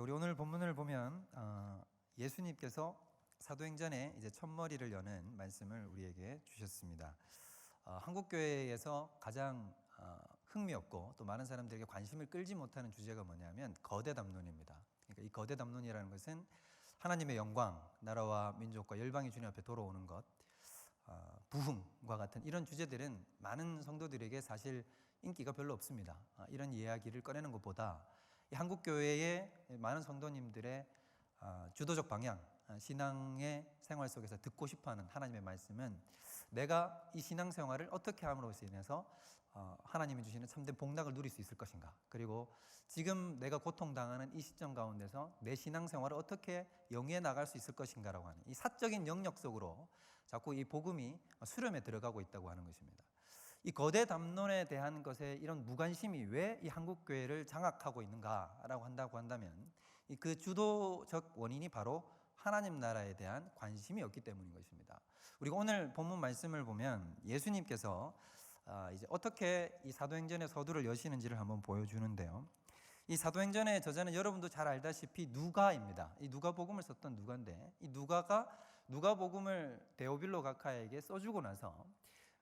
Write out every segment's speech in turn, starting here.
우리 오늘 본문을 보면 예수님께서 사도행전에 이제 첫머리를 여는 말씀을 우리에게 주셨습니다. 한국 교회에서 가장 흥미없고 또 많은 사람들에게 관심을 끌지 못하는 주제가 뭐냐면 거대 담론입니다. 그러니까 이 거대 담론이라는 것은 하나님의 영광, 나라와 민족과 열방이 주님 앞에 돌아오는 것, 부흥과 같은 이런 주제들은 많은 성도들에게 사실 인기가 별로 없습니다. 이런 이야기를 꺼내는 것보다 이 한국 교회의 많은 성도님들의 주도적 방향, 신앙의 생활 속에서 듣고 싶어하는 하나님의 말씀은 내가 이 신앙생활을 어떻게 함으로써 인해서 하나님이 주시는 참된 복락을 누릴 수 있을 것인가, 그리고 지금 내가 고통당하는 이 시점 가운데서 내 신앙생활을 어떻게 영위해 나갈 수 있을 것인가라고 하는 이 사적인 영역 속으로 자꾸 이 복음이 수렴에 들어가고 있다고 하는 것입니다. 이 거대 담론에 대한 것에 이런 무관심이 왜 이 한국 교회를 장악하고 있는가라고 한다면 그 주도적 원인이 바로 하나님 나라에 대한 관심이 없기 때문인 것입니다. 우리가 오늘 본문 말씀을 보면 예수님께서 이제 어떻게 이 사도행전의 서두를 여시는지를 한번 보여주는데요. 이 사도행전의 저자는 여러분도 잘 알다시피 누가입니다. 이 누가복음을 썼던 누가인데, 이 누가가 누가복음을 데오빌로 각하에게 써주고 나서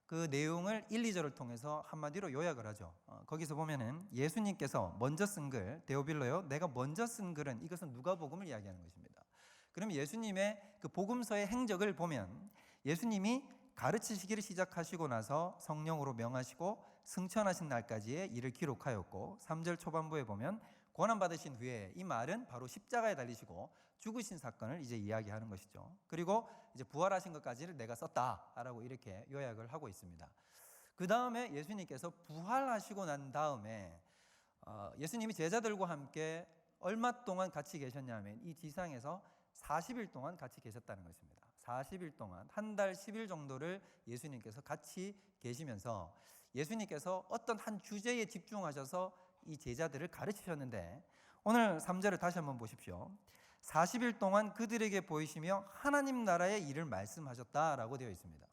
그 내용을 1, 2절을 통해서 한마디로 요약을 하죠. 거기서 보면은 예수님께서 먼저 쓴 글, 데오빌로요, 내가 먼저 쓴 글은, 이것은 누가복음을 이야기하는 것입니다. 그럼 예수님의 그 복음서의 행적을 보면 예수님이 가르치시기를 시작하시고 나서 성령으로 명하시고 승천하신 날까지의 일을 기록하였고, 3절 초반부에 보면 고난받으신 후에, 이 말은 바로 십자가에 달리시고 죽으신 사건을 이제 이야기하는 것이죠. 그리고 이제 부활하신 것까지를 내가 썼다라고 이렇게 요약을 하고 있습니다. 그 다음에 예수님께서 부활하시고 난 다음에 예수님이 제자들과 함께 얼마 동안 같이 계셨냐면 이 지상에서 40일 동안 같이 계셨다는 것입니다. 40일 동안 한 달 10일 정도를 예수님께서 같이 계시면서 예수님께서 어떤 한 주제에 집중하셔서 이 제자들을 가르치셨는데, 오늘 3절을 다시 한번 보십시오. 40일 동안 그들에게 보이시며 하나님 나라의 일을 말씀하셨다라고 되어 있습니다.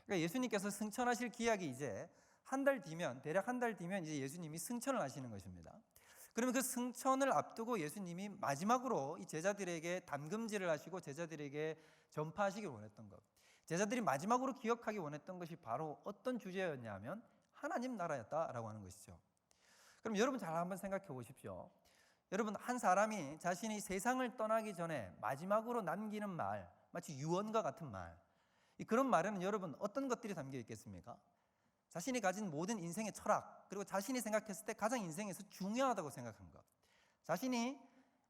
그러니까 예수님께서 승천하실 기약이 이제 한 달 뒤면, 대략 한 달 뒤면 이제 예수님이 승천을 하시는 것입니다. 그러면 그 승천을 앞두고 예수님이 마지막으로 이 제자들에게 담금질을 하시고 제자들에게 전파하시길 원했던 것, 제자들이 마지막으로 기억하기 원했던 것이 바로 어떤 주제였냐면 하나님 나라였다라고 하는 것이죠. 그럼 여러분 잘 한번 생각해 보십시오. 여러분, 한 사람이 자신이 세상을 떠나기 전에 마지막으로 남기는 말, 마치 유언과 같은 말, 그런 말에는 여러분 어떤 것들이 담겨 있겠습니까? 자신이 가진 모든 인생의 철학, 그리고 자신이 생각했을 때 가장 인생에서 중요하다고 생각한 것, 자신이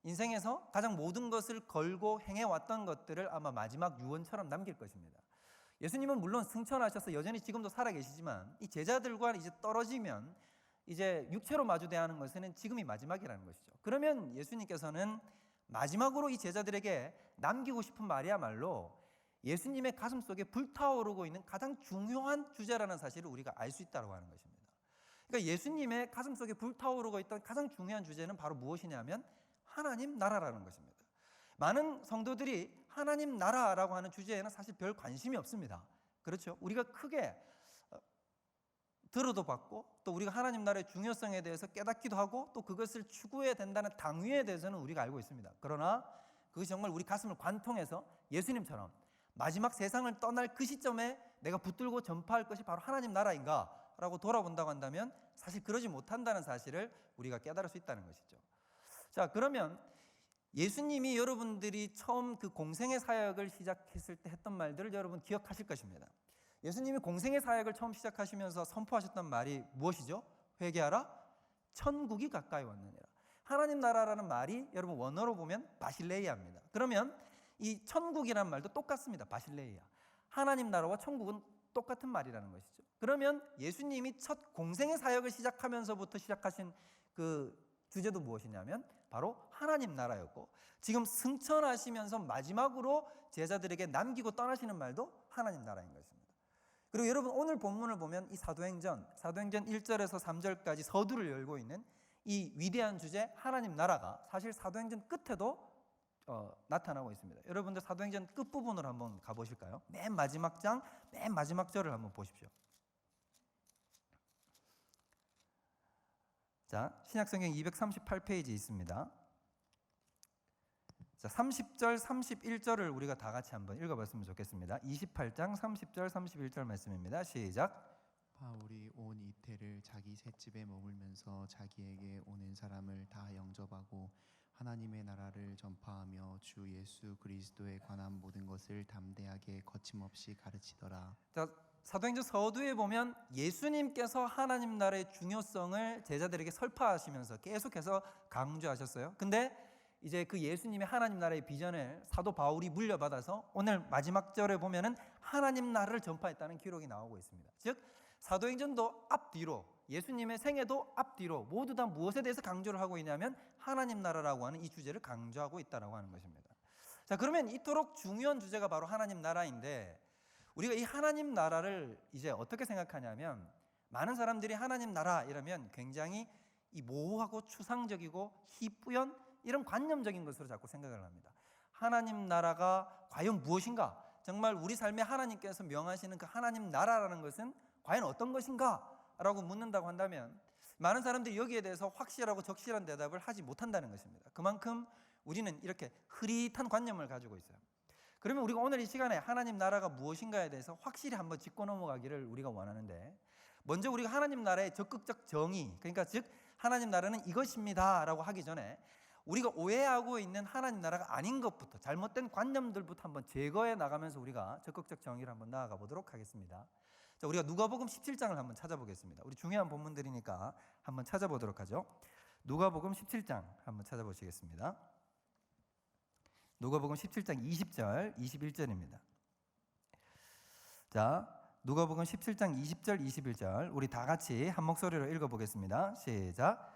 인생에서 가장 모든 것을 걸고 행해왔던 것들을 아마 마지막 유언처럼 남길 것입니다. 예수님은 물론 승천하셔서 여전히 지금도 살아계시지만 이 제자들과 이제 떨어지면 이제 육체로 마주대하는 것은 지금이 마지막이라는 것이죠. 그러면 예수님께서는 마지막으로 이 제자들에게 남기고 싶은 말이야말로 예수님의 가슴 속에 불타오르고 있는 가장 중요한 주제라는 사실을 우리가 알 수 있다고 하는 것입니다. 그러니까 예수님의 가슴 속에 불타오르고 있던 가장 중요한 주제는 바로 무엇이냐면 하나님 나라라는 것입니다. 많은 성도들이 하나님 나라라고 하는 주제에는 사실 별 관심이 없습니다. 그렇죠? 우리가 크게 들어도 봤고, 또 우리가 하나님 나라의 중요성에 대해서 깨닫기도 하고, 또 그것을 추구해야 된다는 당위에 대해서는 우리가 알고 있습니다. 그러나 그것이 정말 우리 가슴을 관통해서 예수님처럼 마지막 세상을 떠날 그 시점에 내가 붙들고 전파할 것이 바로 하나님 나라인가 라고 돌아본다고 한다면 사실 그러지 못한다는 사실을 우리가 깨달을 수 있다는 것이죠. 자, 그러면 예수님이 여러분들이 처음 그 공생의 사역을 시작했을 때 했던 말들을 여러분 기억하실 것입니다. 예수님이 공생의 사역을 처음 시작하시면서 선포하셨던 말이 무엇이죠? 회개하라, 천국이 가까이 왔느니라. 하나님 나라라는 말이 여러분 원어로 보면 바실레이아입니다. 그러면 이 천국이라는 말도 똑같습니다. 바실레이아. 하나님 나라와 천국은 똑같은 말이라는 것이죠. 그러면 예수님이 첫 공생의 사역을 시작하면서부터 시작하신 그 주제도 무엇이냐면 바로 하나님 나라였고, 지금 승천하시면서 마지막으로 제자들에게 남기고 떠나시는 말도 하나님 나라인 것입니다. 그리고 여러분 오늘 본문을 보면 이 사도행전 1절에서 3절까지 서두를 열고 있는 이 위대한 주제 하나님 나라가 사실 사도행전 끝에도 나타나고 있습니다. 여러분들 사도행전 끝부분으로 한번 가보실까요? 맨 마지막 장, 맨 마지막 절을 한번 보십시오. 자, 신약성경 238페이지 있습니다. 자, 30절, 31절을 우리가 다 같이 한번 읽어봤으면 좋겠습니다. 28장 30절, 31절 말씀입니다. 시작. 바울이 온 이태를 자기 셋집에 머물면서 자기에게 오는 사람을 다 영접하고 하나님의 나라를 전파하며 주 예수 그리스도에 관한 모든 것을 담대하게 거침없이 가르치더라. 자, 사도행전 서두에 보면 예수님께서 하나님 나라의 중요성을 제자들에게 설파하시면서 계속해서 강조하셨어요. 근데 이제 그 예수님의 하나님 나라의 비전을 사도 바울이 물려받아서 오늘 마지막 절에 보면은 하나님 나라를 전파했다는 기록이 나오고 있습니다. 즉 사도행전도 앞뒤로, 예수님의 생애도 앞뒤로 모두 다 무엇에 대해서 강조를 하고 있냐면 하나님 나라라고 하는 이 주제를 강조하고 있다라고 하는 것입니다. 자, 그러면 이토록 중요한 주제가 바로 하나님 나라인데 우리가 이 하나님 나라를 이제 어떻게 생각하냐면 많은 사람들이 하나님 나라 이러면 굉장히 이 모호하고 추상적이고 희뿌연 이런 관념적인 것으로 자꾸 생각을 합니다. 하나님 나라가 과연 무엇인가? 정말 우리 삶에 하나님께서 명하시는 그 하나님 나라라는 것은 과연 어떤 것인가? 라고 묻는다고 한다면 많은 사람들이 여기에 대해서 확실하고 적실한 대답을 하지 못한다는 것입니다. 그만큼 우리는 이렇게 흐릿한 관념을 가지고 있어요. 그러면 우리가 오늘 이 시간에 하나님 나라가 무엇인가에 대해서 확실히 한번 짚고 넘어가기를 우리가 원하는데 먼저 우리가 하나님 나라의 적극적 정의, 그러니까 즉 하나님 나라는 이것입니다 라고 하기 전에 우리가 오해하고 있는 하나님 나라가 아닌 것부터, 잘못된 관념들부터 한번 제거해 나가면서 우리가 적극적 정의를 한번 나아가 보도록 하겠습니다. 자, 우리가 누가복음 17장을 한번 찾아보겠습니다. 우리 중요한 본문들이니까 한번 찾아보도록 하죠. 누가복음 17장 한번 찾아보시겠습니다. 누가복음 17장 20절, 21절입니다. 자, 누가복음 17장 20절, 21절 우리 다 같이 한 목소리로 읽어보겠습니다. 시작.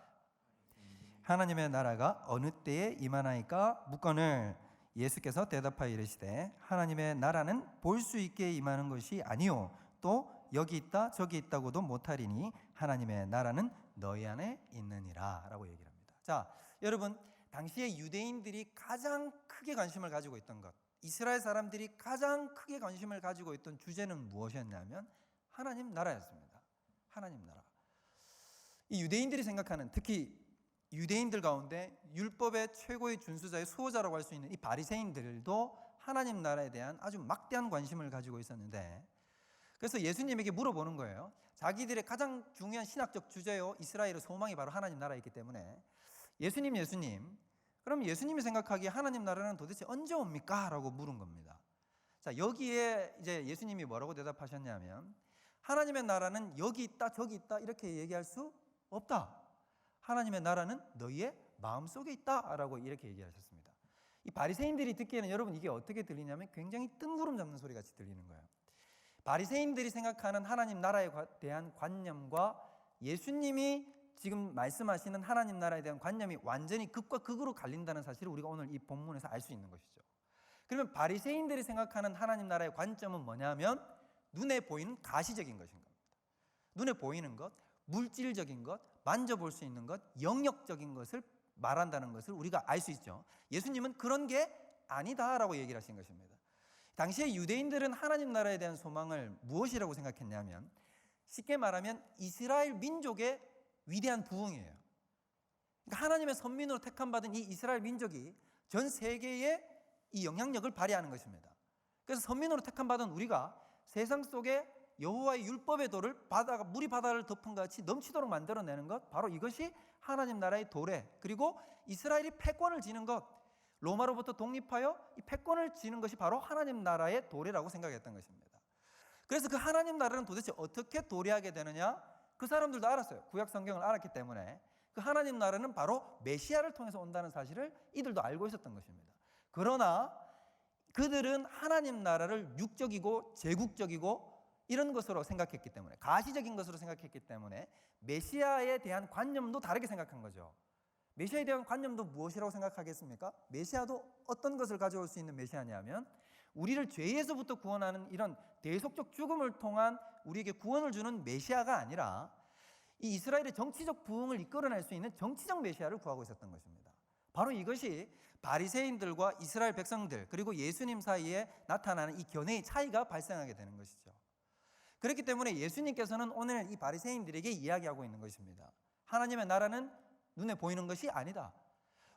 하나님의 나라가 어느 때에 임하나이까 묻거늘 예수께서 대답하여 이르시되 하나님의 나라는 볼 수 있게 임하는 것이 아니요 또 여기 있다 저기 있다고도 못하리니 하나님의 나라는 너희 안에 있느니라 라고 얘기를 합니다. 자, 여러분 당시에 유대인들이 가장 크게 관심을 가지고 있던 것, 이스라엘 사람들이 가장 크게 관심을 가지고 있던 주제는 무엇이었냐면 하나님 나라였습니다. 하나님 나라. 이 유대인들이 생각하는, 특히 유대인들 가운데 율법의 최고의 준수자의 수호자라고 할 수 있는 이 바리새인들도 하나님 나라에 대한 아주 막대한 관심을 가지고 있었는데, 그래서 예수님에게 물어보는 거예요. 자기들의 가장 중요한 신학적 주제요 이스라엘의 소망이 바로 하나님 나라이기 때문에 예수님 그럼 예수님이 생각하기에 하나님 나라는 도대체 언제 옵니까? 라고 물은 겁니다. 자, 여기에 이제 예수님이 뭐라고 대답하셨냐면 하나님의 나라는 여기 있다 저기 있다 이렇게 얘기할 수 없다. 하나님의 나라는 너희의 마음속에 있다라고 이렇게 얘기하셨습니다. 이 바리새인들이 듣기에는 여러분 이게 어떻게 들리냐면 굉장히 뜬구름 잡는 소리 같이 들리는 거예요. 바리새인들이 생각하는 하나님 나라에 대한 관념과 예수님이 지금 말씀하시는 하나님 나라에 대한 관념이 완전히 극과 극으로 갈린다는 사실을 우리가 오늘 이 본문에서 알 수 있는 것이죠. 그러면 바리새인들이 생각하는 하나님 나라의 관점은 뭐냐면 눈에 보이는 가시적인 것인 겁니다. 눈에 보이는 것, 물질적인 것, 만져볼 수 있는 것, 영역적인 것을 말한다는 것을 우리가 알 수 있죠. 예수님은 그런 게 아니다라고 얘기를 하신 것입니다. 당시에 유대인들은 하나님 나라에 대한 소망을 무엇이라고 생각했냐면 쉽게 말하면 이스라엘 민족의 위대한 부흥이에요. 그러니까 하나님의 선민으로 택함받은 이 이스라엘 민족이 전 세계에 이 영향력을 발휘하는 것입니다. 그래서 선민으로 택함받은 우리가 세상 속에 여호와의 율법의 도를 물이 바다를 덮은 것 같이 넘치도록 만들어내는 것, 바로 이것이 하나님 나라의 도래, 그리고 이스라엘이 패권을 지는 것, 로마로부터 독립하여 이 패권을 지는 것이 바로 하나님 나라의 도래라고 생각했던 것입니다. 그래서 그 하나님 나라는 도대체 어떻게 도래하게 되느냐? 그 사람들도 알았어요. 구약 성경을 알았기 때문에 그 하나님 나라는 바로 메시아를 통해서 온다는 사실을 이들도 알고 있었던 것입니다. 그러나 그들은 하나님 나라를 육적이고 제국적이고 이런 것으로 생각했기 때문에, 가시적인 것으로 생각했기 때문에 메시아에 대한 관념도 다르게 생각한 거죠. 메시아에 대한 관념도 무엇이라고 생각하겠습니까? 메시아도 어떤 것을 가져올 수 있는 메시아냐면 우리를 죄에서부터 구원하는 이런 대속적 죽음을 통한 우리에게 구원을 주는 메시아가 아니라 이 이스라엘의 정치적 부흥을 이끌어낼 수 있는 정치적 메시아를 구하고 있었던 것입니다. 바로 이것이 바리새인들과 이스라엘 백성들 그리고 예수님 사이에 나타나는 이 견해의 차이가 발생하게 되는 것이죠. 그렇기 때문에 예수님께서는 오늘 이 바리새인들에게 이야기하고 있는 것입니다. 하나님의 나라는 눈에 보이는 것이 아니다.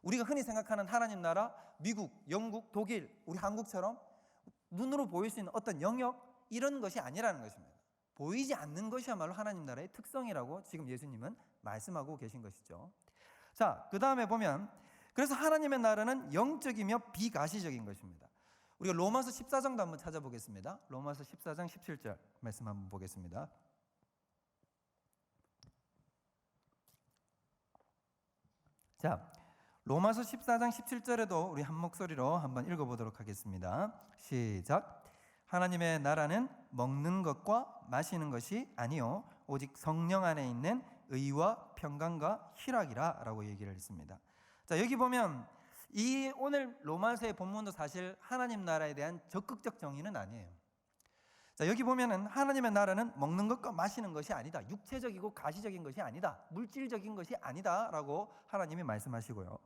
우리가 흔히 생각하는 하나님 나라, 미국, 영국, 독일, 우리 한국처럼 눈으로 보일 수 있는 어떤 영역, 이런 것이 아니라는 것입니다. 보이지 않는 것이야말로 하나님 나라의 특성이라고 지금 예수님은 말씀하고 계신 것이죠. 자, 그 다음에 보면, 그래서 하나님의 나라는 영적이며 비가시적인 것입니다. 우리가 로마서 14장도 한번 찾아보겠습니다. 로마서 14장 17절 말씀 한번 보겠습니다. 자, 로마서 14장 17절에도 우리 한 목소리로 한번 읽어보도록 하겠습니다. 시작. 하나님의 나라는 먹는 것과 마시는 것이 아니요 오직 성령 안에 있는 의와 평강과 희락이라 라고 얘기를 했습니다. 자, 여기 보면 이 오늘 로마서의 본문도 사실 하나님 나라에 대한 적극적 정의는 아니에요. 자, 여기 보면은 하나님의 나라는 먹는 것과 마시는 것이 아니다. 육체적이고 가시적인 것이 아니다. 물질적인 것이 아니다라고 하나님이 말씀하시고요.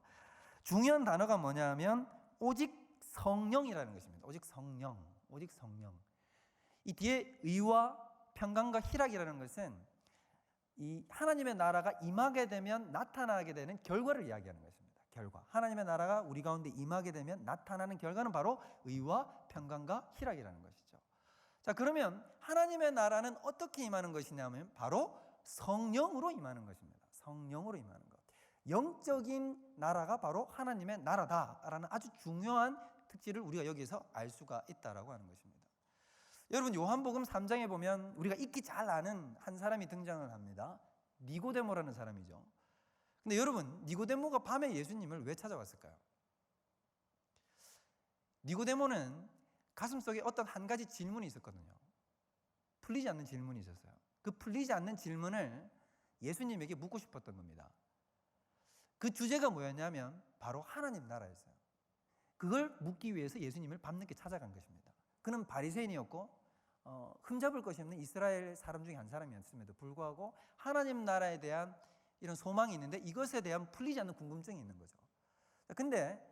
중요한 단어가 뭐냐면 오직 성령이라는 것입니다. 오직 성령. 오직 성령. 이 뒤에 의와 평강과 희락이라는 것은 이 하나님의 나라가 임하게 되면 나타나게 되는 결과를 이야기하는 것입니다. 결과. 하나님의 나라가 우리 가운데 임하게 되면 나타나는 결과는 바로 의와 평강과 희락이라는 것이죠. 자, 그러면 하나님의 나라는 어떻게 임하는 것이냐면 바로 성령으로 임하는 것입니다. 성령으로 임하는 것. 영적인 나라가 바로 하나님의 나라다라는 아주 중요한 특질을 우리가 여기서 알 수가 있다라고 하는 것입니다. 여러분, 요한복음 3장에 보면 우리가 익히 잘 아는 한 사람이 등장을 합니다. 니고데모라는 사람이죠. 근데 여러분, 니고데모가 밤에 예수님을 왜 찾아왔을까요? 니고데모는 가슴속에 어떤 한 가지 질문이 있었거든요. 풀리지 않는 질문이 있었어요. 그 풀리지 않는 질문을 예수님에게 묻고 싶었던 겁니다. 그 주제가 뭐였냐면 바로 하나님 나라였어요. 그걸 묻기 위해서 예수님을 밤늦게 찾아간 것입니다. 그는 바리새인이었고 흠잡을 것이 없는 이스라엘 사람 중에 한 사람이었음에도 불구하고 하나님 나라에 대한 이런 소망이 있는데 이것에 대한 풀리지 않는 궁금증이 있는 거죠. 근데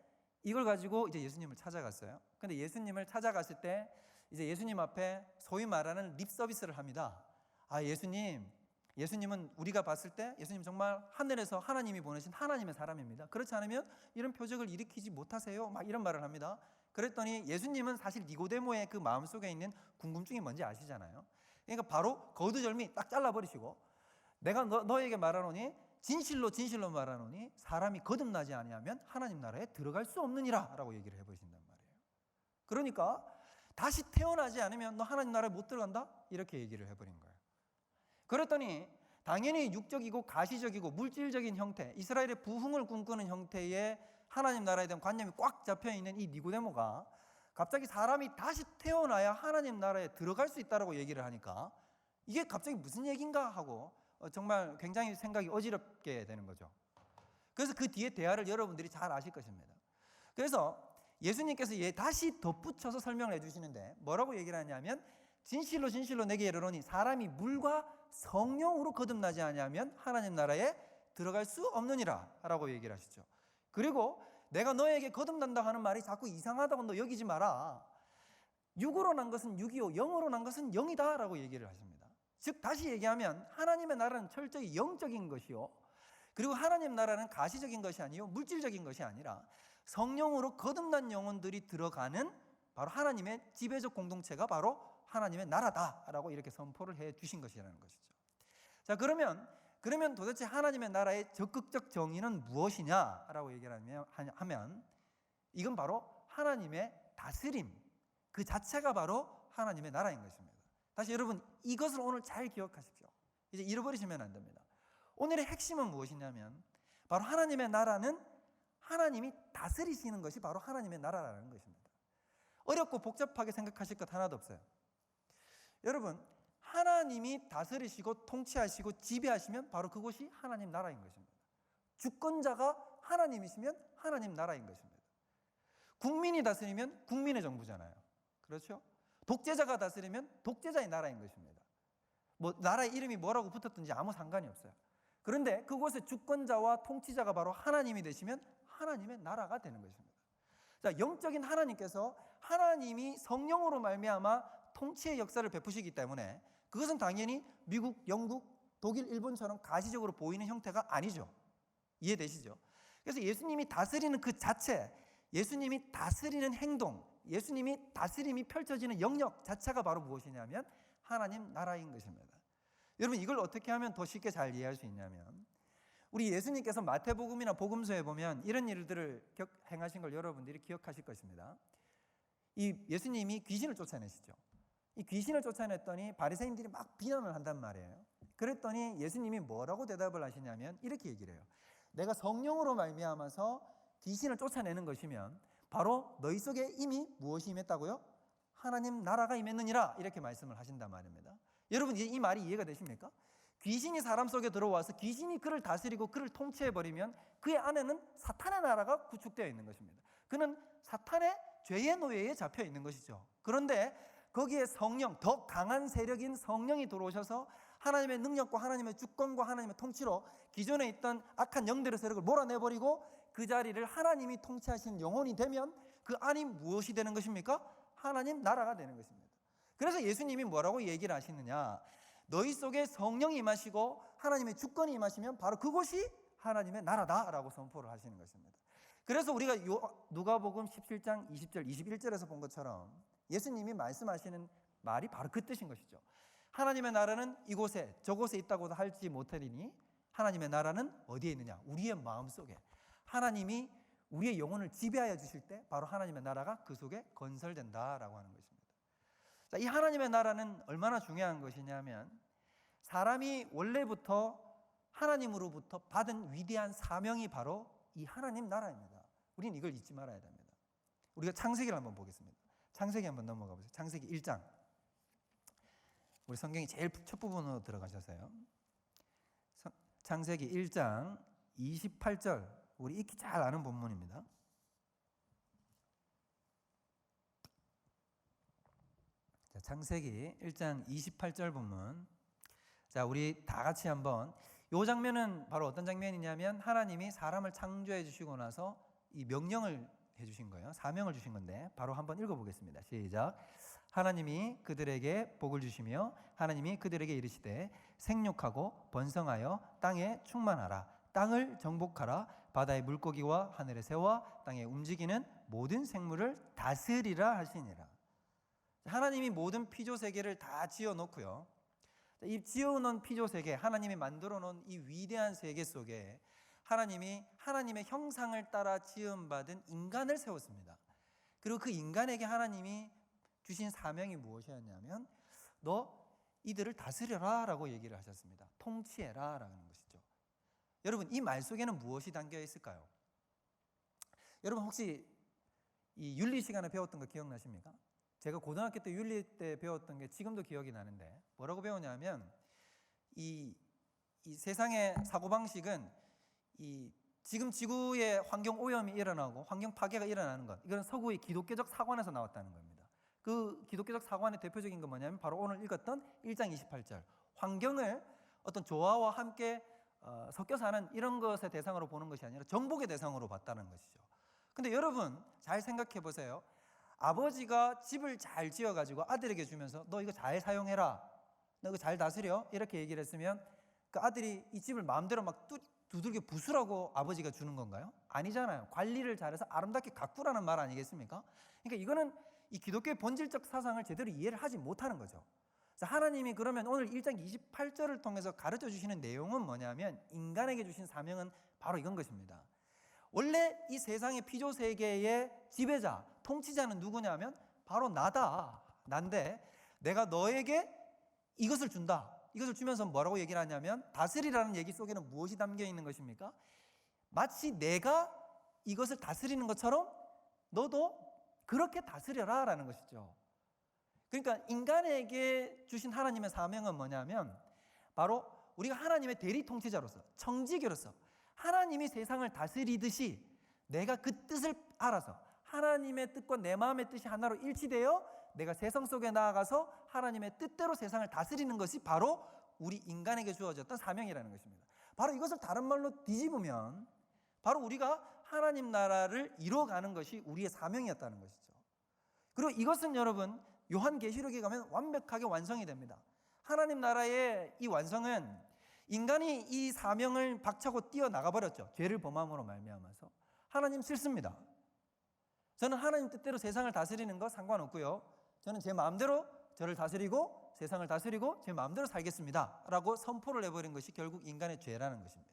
이걸 가지고 이제 예수님을 찾아갔어요. 근데 예수님을 찾아갔을 때 이제 예수님 앞에 소위 말하는 립 서비스를 합니다. 아, 예수님은 우리가 봤을 때 예수님 정말 하늘에서 하나님이 보내신 하나님의 사람입니다. 그렇지 않으면 이런 표적을 일으키지 못하세요. 막 이런 말을 합니다. 그랬더니 예수님은 사실 니고데모의 그 마음속에 있는 궁금증이 뭔지 아시잖아요. 그러니까 바로 거두절미 딱 잘라버리시고 내가 너에게 말하노니 진실로 진실로 말하노니 사람이 거듭나지 아니하면 하나님 나라에 들어갈 수 없느니라 라고 얘기를 해버리신단 말이에요. 그러니까 다시 태어나지 않으면 너 하나님 나라에 못 들어간다? 이렇게 얘기를 해버린 거예요. 그랬더니 당연히 육적이고 가시적이고 물질적인 형태, 이스라엘의 부흥을 꿈꾸는 형태의 하나님 나라에 대한 관념이 꽉 잡혀있는 이 니고데모가 갑자기 사람이 다시 태어나야 하나님 나라에 들어갈 수 있다고 얘기를 하니까 이게 갑자기 무슨 얘기인가 하고 정말 굉장히 생각이 어지럽게 되는 거죠. 그래서 그 뒤에 대화를 여러분들이 잘 아실 것입니다. 그래서 예수님께서 다시 덧붙여서 설명을 해주시는데 뭐라고 얘기를 하냐면 진실로 진실로 내게 이르노니 사람이 물과 성령으로 거듭나지 아니하면 하나님 나라에 들어갈 수 없느니라 라고 얘기를 하시죠. 그리고 내가 너에게 거듭난다 하는 말이 자꾸 이상하다고 너 여기지 마라. 육으로 난 것은 육이요 영으로 난 것은 영이다 라고 얘기를 하십니다. 즉 다시 얘기하면 하나님의 나라는 철저히 영적인 것이요 그리고 하나님 나라는 가시적인 것이 아니요 물질적인 것이 아니라 성령으로 거듭난 영혼들이 들어가는 바로 하나님의 지배적 공동체가 바로 하나님의 나라다라고 이렇게 선포를 해 주신 것이라는 것이죠. 자, 그러면 도대체 하나님의 나라의 적극적 정의는 무엇이냐라고 얘기를 하면 이건 바로 하나님의 다스림 그 자체가 바로 하나님의 나라인 것입니다. 다시 여러분 이것을 오늘 잘 기억하십시오. 이제 잃어버리시면 안 됩니다. 오늘의 핵심은 무엇이냐면 바로 하나님의 나라는 하나님이 다스리시는 것이 바로 하나님의 나라라는 것입니다. 어렵고 복잡하게 생각하실 것 하나도 없어요. 여러분 하나님이 다스리시고 통치하시고 지배하시면 바로 그것이 하나님 나라인 것입니다. 주권자가 하나님이시면 하나님 나라인 것입니다. 국민이 다스리면 국민의 정부잖아요. 그렇죠? 독재자가 다스리면 독재자의 나라인 것입니다. 뭐 나라의 이름이 뭐라고 붙었든지 아무 상관이 없어요. 그런데 그곳의 주권자와 통치자가 바로 하나님이 되시면 하나님의 나라가 되는 것입니다. 자, 영적인 하나님께서 하나님이 성령으로 말미암아 통치의 역사를 베푸시기 때문에 그것은 당연히 미국, 영국, 독일, 일본처럼 가시적으로 보이는 형태가 아니죠. 이해되시죠? 그래서 예수님이 다스리는 그 자체, 예수님이 다스리는 행동, 예수님이 다스림이 펼쳐지는 영역 자체가 바로 무엇이냐면 하나님 나라인 것입니다. 여러분, 이걸 어떻게 하면 더 쉽게 잘 이해할 수 있냐면, 우리 예수님께서 마태복음이나 복음서에 보면 이런 일들을 행하신 걸 여러분들이 기억하실 것입니다. 이 예수님이 귀신을 쫓아내시죠. 이 귀신을 쫓아냈더니 바리새인들이 막 비난을 한단 말이에요. 그랬더니 예수님이 뭐라고 대답을 하시냐면 이렇게 얘기를 해요. 내가 성령으로 말미암아서 귀신을 쫓아내는 것이면 바로 너희 속에 이미 무엇이 임했다고요? 하나님 나라가 임했느니라, 이렇게 말씀을 하신단 말입니다. 여러분, 이 말이 이해가 되십니까? 귀신이 사람 속에 들어와서 귀신이 그를 다스리고 그를 통치해버리면 그의 안에는 사탄의 나라가 구축되어 있는 것입니다. 그는 사탄의 죄의 노예에 잡혀 있는 것이죠. 그런데 거기에 성령, 더 강한 세력인 성령이 들어오셔서 하나님의 능력과 하나님의 주권과 하나님의 통치로 기존에 있던 악한 영들의 세력을 몰아내버리고 그 자리를 하나님이 통치하시는 영혼이 되면 그 안이 무엇이 되는 것입니까? 하나님 나라가 되는 것입니다. 그래서 예수님이 뭐라고 얘기를 하시느냐, 너희 속에 성령이 임하시고 하나님의 주권이 임하시면 바로 그곳이 하나님의 나라다라고 선포를 하시는 것입니다. 그래서 우리가 누가복음 17장 20절 21절에서 본 것처럼 예수님이 말씀하시는 말이 바로 그 뜻인 것이죠. 하나님의 나라는 이곳에 저곳에 있다고도 할지 못하리니 하나님의 나라는 어디에 있느냐? 우리의 마음속에. 하나님이 우리의 영혼을 지배하여 주실 때 바로 하나님의 나라가 그 속에 건설된다라고 하는 것입니다. 자, 이 하나님의 나라는 얼마나 중요한 것이냐면 사람이 원래부터 하나님으로부터 받은 위대한 사명이 바로 이 하나님 나라입니다. 우리는 이걸 잊지 말아야 됩니다. 우리가 창세기를 한번 보겠습니다. 창세기 한번 넘어가 보세요. 창세기 1장. 우리 성경이 제일 첫 부분으로 들어가셔서요. 창세기 1장 28절, 우리 익히 잘 아는 본문입니다. 자, 창세기 1장 28절 본문. 자, 우리 다 같이 한번, 이 장면은 바로 어떤 장면이냐면 하나님이 사람을 창조해 주시고 나서 이 명령을 해 주신 거예요. 사명을 주신 건데 바로 한번 읽어보겠습니다. 시작. 하나님이 그들에게 복을 주시며 하나님이 그들에게 이르시되 생육하고 번성하여 땅에 충만하라. 땅을 정복하라. 바다의 물고기와 하늘의 새와 땅에 움직이는 모든 생물을 다스리라 하시니라. 하나님이 모든 피조 세계를 다 지어놓고요, 이 지어놓은 피조 세계, 하나님이 만들어 놓은 이 위대한 세계 속에 하나님이 하나님의 형상을 따라 지음받은 인간을 세웠습니다. 그리고 그 인간에게 하나님이 주신 사명이 무엇이었냐면 너 이들을 다스려라 라고 얘기를 하셨습니다. 통치해라 라는 것이죠. 여러분, 이 말 속에는 무엇이 담겨 있을까요? 여러분, 혹시 이 윤리 시간에 배웠던 거 기억나십니까? 제가 고등학교 때 윤리 때 배웠던 게 지금도 기억이 나는데 뭐라고 배우냐면 이 세상의 사고방식은 지금 지구에 환경 오염이 일어나고 환경 파괴가 일어나는 것, 이건 서구의 기독교적 사관에서 나왔다는 겁니다. 그 기독교적 사관의 대표적인 건 뭐냐면 바로 오늘 읽었던 1장 28절, 환경을 어떤 조화와 함께 섞여 사는 이런 것의 대상으로 보는 것이 아니라 정복의 대상으로 봤다는 것이죠. 근데 여러분 잘 생각해 보세요. 아버지가 집을 잘 지어가지고 아들에게 주면서 너 이거 잘 사용해라, 너 이거 잘 다스려, 이렇게 얘기를 했으면 그 아들이 이 집을 마음대로 막 두들겨 부수라고 아버지가 주는 건가요? 아니잖아요. 관리를 잘해서 아름답게 가꾸라는 말 아니겠습니까? 그러니까 이거는 이 기독교의 본질적 사상을 제대로 이해를 하지 못하는 거죠. 하나님이 그러면 오늘 1장 28절을 통해서 가르쳐 주시는 내용은 뭐냐면 인간에게 주신 사명은 바로 이건 것입니다. 원래 이 세상의 피조 세계의 지배자, 통치자는 누구냐면 바로 난데 내가 너에게 이것을 준다. 이것을 주면서 뭐라고 얘기를 하냐면 다스리라는 얘기 속에는 무엇이 담겨 있는 것입니까? 마치 내가 이것을 다스리는 것처럼 너도 그렇게 다스려라 라는 것이죠. 그러니까 인간에게 주신 하나님의 사명은 뭐냐면 바로 우리가 하나님의 대리 통치자로서, 청지기로서 하나님이 세상을 다스리듯이 내가 그 뜻을 알아서 하나님의 뜻과 내 마음의 뜻이 하나로 일치되어 내가 세상 속에 나아가서 하나님의 뜻대로 세상을 다스리는 것이 바로 우리 인간에게 주어졌던 사명이라는 것입니다. 바로 이것을 다른 말로 뒤집으면 바로 우리가 하나님 나라를 이뤄가는 것이 우리의 사명이었다는 것이죠. 그리고 이것은 여러분 요한계시록에 가면 완벽하게 완성이 됩니다. 하나님 나라의 이 완성은 인간이 이 사명을 박차고 뛰어나가 버렸죠. 죄를 범함으로 말미암아서. 하나님 싫습니다. 저는 하나님 뜻대로 세상을 다스리는 거 상관없고요. 저는 제 마음대로 저를 다스리고 세상을 다스리고 제 마음대로 살겠습니다 라고 선포를 해버린 것이 결국 인간의 죄라는 것입니다.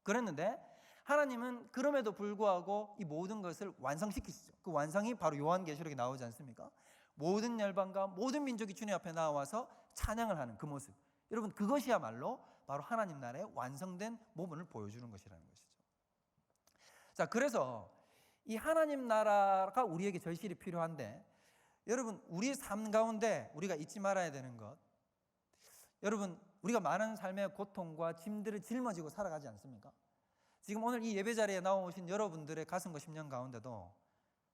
그랬는데 하나님은 그럼에도 불구하고 이 모든 것을 완성시키시죠. 그 완성이 바로 요한계시록에 나오지 않습니까? 모든 열방과 모든 민족이 주님 앞에 나와서 찬양을 하는 그 모습. 여러분, 그것이야말로 바로 하나님 나라의 완성된 모습을 보여주는 것이라는 것이죠. 자, 그래서 이 하나님 나라가 우리에게 절실히 필요한데, 여러분, 우리의 삶 가운데 우리가 잊지 말아야 되는 것, 여러분, 우리가 많은 삶의 고통과 짐들을 짊어지고 살아가지 않습니까? 지금 오늘 이 예배 자리에 나오신 여러분들의 가슴과 심령 가운데도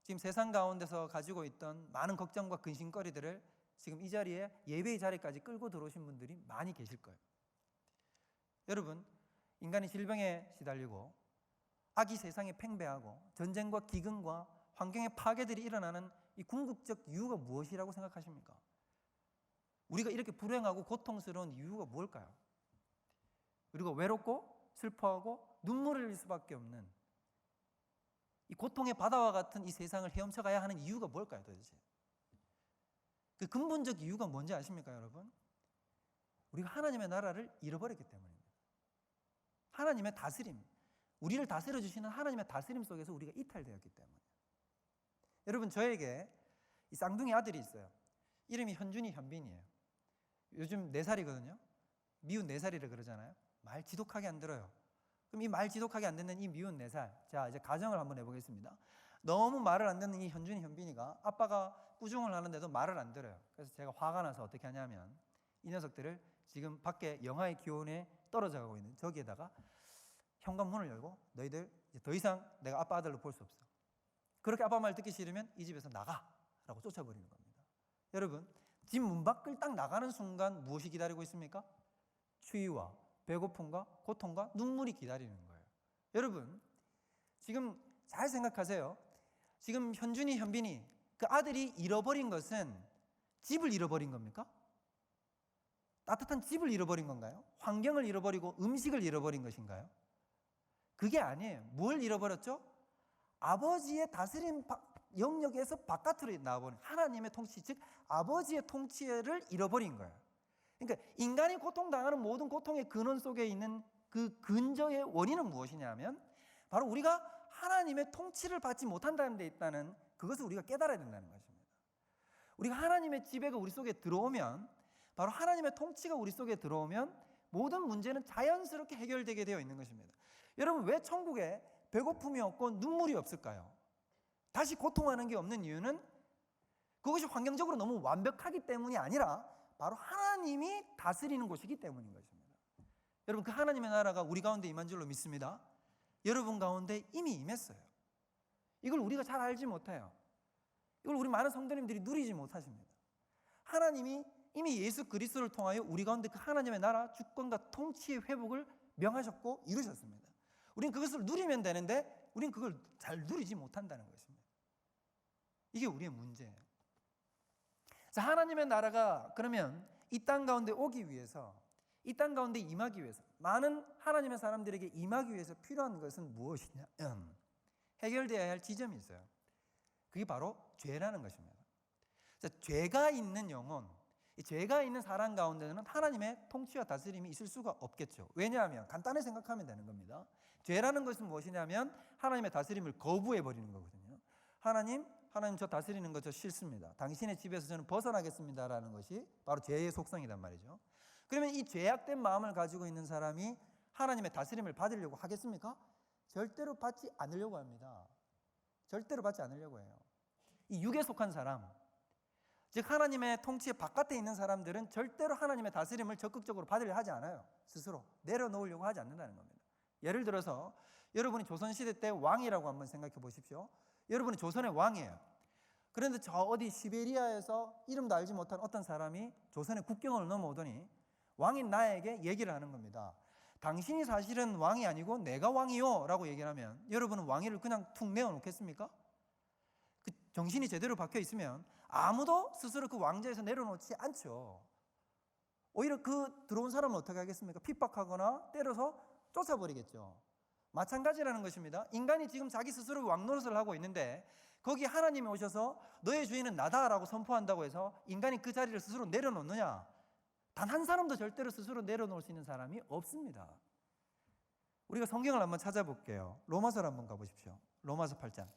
지금 세상 가운데서 가지고 있던 많은 걱정과 근심거리들을 지금 이 자리에 예배의 자리까지 끌고 들어오신 분들이 많이 계실 거예요. 여러분, 인간이 질병에 시달리고 악이 세상에 팽배하고 전쟁과 기근과 환경의 파괴들이 일어나는 이 궁극적 이유가 무엇이라고 생각하십니까? 우리가 이렇게 불행하고 고통스러운 이유가 무엇일까요? 우리가 외롭고 슬퍼하고 눈물을 흘릴 수밖에 없는 이 고통의 바다와 같은 이 세상을 헤엄쳐 가야 하는 이유가 뭘까요, 도대체? 그 근본적 이유가 뭔지 아십니까, 여러분? 우리가 하나님의 나라를 잃어버렸기 때문입니다. 하나님의 다스림, 우리를 다스려 주시는 하나님의 다스림 속에서 우리가 이탈되었기 때문에. 여러분, 저에게 이 쌍둥이 아들이 있어요. 이름이 현준이, 현빈이에요. 요즘 4살이거든요. 미운 4살이라 그러잖아요. 말 지독하게 안 들어요. 그럼 이 말 지독하게 안 듣는 이 미운 4살, 자, 이제 가정을 한번 해보겠습니다. 너무 말을 안 듣는 이 현준이, 현빈이가 아빠가 꾸중을 하는데도 말을 안 들어요. 그래서 제가 화가 나서 어떻게 하냐면 이 녀석들을 지금 밖에 영하의 기온에 떨어져 가고 있는 저기에다가 현관문을 열고 너희들 이제 더 이상 내가 아빠 아들로 볼 수 없어. 그렇게 아빠 말 듣기 싫으면 이 집에서 나가 라고 쫓아버리는 겁니다. 여러분, 집 문 밖을 딱 나가는 순간 무엇이 기다리고 있습니까? 추위와 배고픔과 고통과 눈물이 기다리는 거예요. 여러분, 지금 잘 생각하세요. 지금 현준이, 현빈이 그 아들이 잃어버린 것은 집을 잃어버린 겁니까? 따뜻한 집을 잃어버린 건가요? 환경을 잃어버리고 음식을 잃어버린 것인가요? 그게 아니에요. 뭘 잃어버렸죠? 아버지의 다스림 영역에서 바깥으로 나와버린 하나님의 통치, 즉 아버지의 통치를 잃어버린 거예요. 그러니까 인간이 고통당하는 모든 고통의 근원 속에 있는 그 근저의 원인은 무엇이냐면 바로 우리가 하나님의 통치를 받지 못한다는 데 있다는 그것을 우리가 깨달아야 된다는 것입니다. 우리가 하나님의 지배가 우리 속에 들어오면, 바로 하나님의 통치가 우리 속에 들어오면 모든 문제는 자연스럽게 해결되게 되어 있는 것입니다. 여러분, 왜 천국에 배고픔이 없고 눈물이 없을까요? 다시 고통하는 게 없는 이유는 그것이 환경적으로 너무 완벽하기 때문이 아니라 바로 하나님이 다스리는 곳이기 때문인 것입니다. 여러분, 그 하나님의 나라가 우리 가운데 임한 줄로 믿습니다. 여러분 가운데 이미 임했어요. 이걸 우리가 잘 알지 못해요. 이걸 우리 많은 성도님들이 누리지 못하십니다. 하나님이 이미 예수 그리스도를 통하여 우리 가운데 그 하나님의 나라 주권과 통치의 회복을 명하셨고 이루셨습니다. 우린 그것을 누리면 되는데 우린 그걸 잘 누리지 못한다는 것입니다. 이게 우리의 문제예요. 자, 하나님의 나라가 그러면 이 땅 가운데 오기 위해서, 이 땅 가운데 임하기 위해서, 많은 하나님의 사람들에게 임하기 위해서 필요한 것은 무엇이냐면 해결되어야 할 지점이 있어요. 그게 바로 죄라는 것입니다. 자, 죄가 있는 영혼, 이 죄가 있는 사람 가운데는 하나님의 통치와 다스림이 있을 수가 없겠죠. 왜냐하면 간단히 생각하면 되는 겁니다. 죄라는 것은 무엇이냐면 하나님의 다스림을 거부해버리는 거거든요. 하나님 저 다스리는 거 저 싫습니다. 당신의 집에서 저는 벗어나겠습니다라는 것이 바로 죄의 속성이란 말이죠. 그러면 이 죄악된 마음을 가지고 있는 사람이 하나님의 다스림을 받으려고 하겠습니까? 절대로 받지 않으려고 합니다. 절대로 받지 않으려고 해요. 이 육에 속한 사람, 즉 하나님의 통치의 바깥에 있는 사람들은 절대로 하나님의 다스림을 적극적으로 받으려 하지 않아요. 스스로 내려놓으려고 하지 않는다는 겁니다. 예를 들어서 여러분이 조선시대 때 왕이라고 한번 생각해 보십시오. 여러분이 조선의 왕이에요. 그런데 저 어디 시베리아에서 이름도 알지 못한 어떤 사람이 조선의 국경을 넘어오더니 왕인 나에게 얘기를 하는 겁니다. 당신이 사실은 왕이 아니고 내가 왕이요 라고 얘기를 하면 여러분은 왕위를 그냥 툭 내어놓겠습니까? 그 정신이 제대로 박혀 있으면 아무도 스스로 그 왕좌에서 내려놓지 않죠. 오히려 그 들어온 사람은 어떻게 하겠습니까? 핍박하거나 때려서 쫓아버리겠죠. 마찬가지라는 것입니다. 인간이 지금 자기 스스로 왕노릇을 하고 있는데 거기 하나님이 오셔서 너의 주인은 나다라고 선포한다고 해서 인간이 그 자리를 스스로 내려놓느냐? 단 한 사람도 절대로 스스로 내려놓을 수 있는 사람이 없습니다. 우리가 성경을 한번 찾아볼게요. 로마서를 한번 가보십시오. 로마서 8장.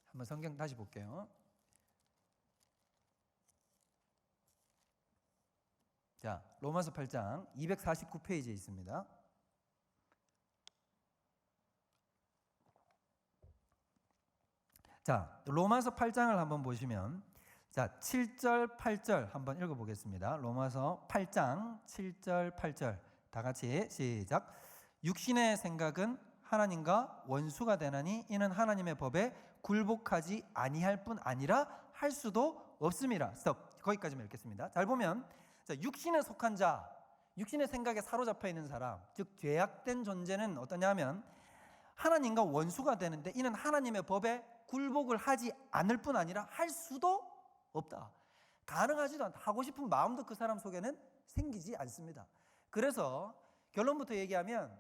한번 성경 다시 볼게요. 자, 로마서 8장 249페이지에 있습니다. 자, 로마서 8장을 한번 보시면 자, 7절, 8절 한번 읽어보겠습니다. 로마서 8장 7절, 8절 다 같이 시작. 육신의 생각은 하나님과 원수가 되나니 이는 하나님의 법에 굴복하지 아니할 뿐 아니라 할 수도 없음이라. 스톱. 거기까지만 읽겠습니다. 잘 보면 자, 육신에 속한 자, 육신의 생각에 사로잡혀 있는 사람, 즉 죄악된 존재는 어떠냐면 하나님과 원수가 되는데 이는 하나님의 법에 굴복을 하지 않을 뿐 아니라 할 수도 없다. 가능하지도 않다. 하고 싶은 마음도 그 사람 속에는 생기지 않습니다. 그래서 결론부터 얘기하면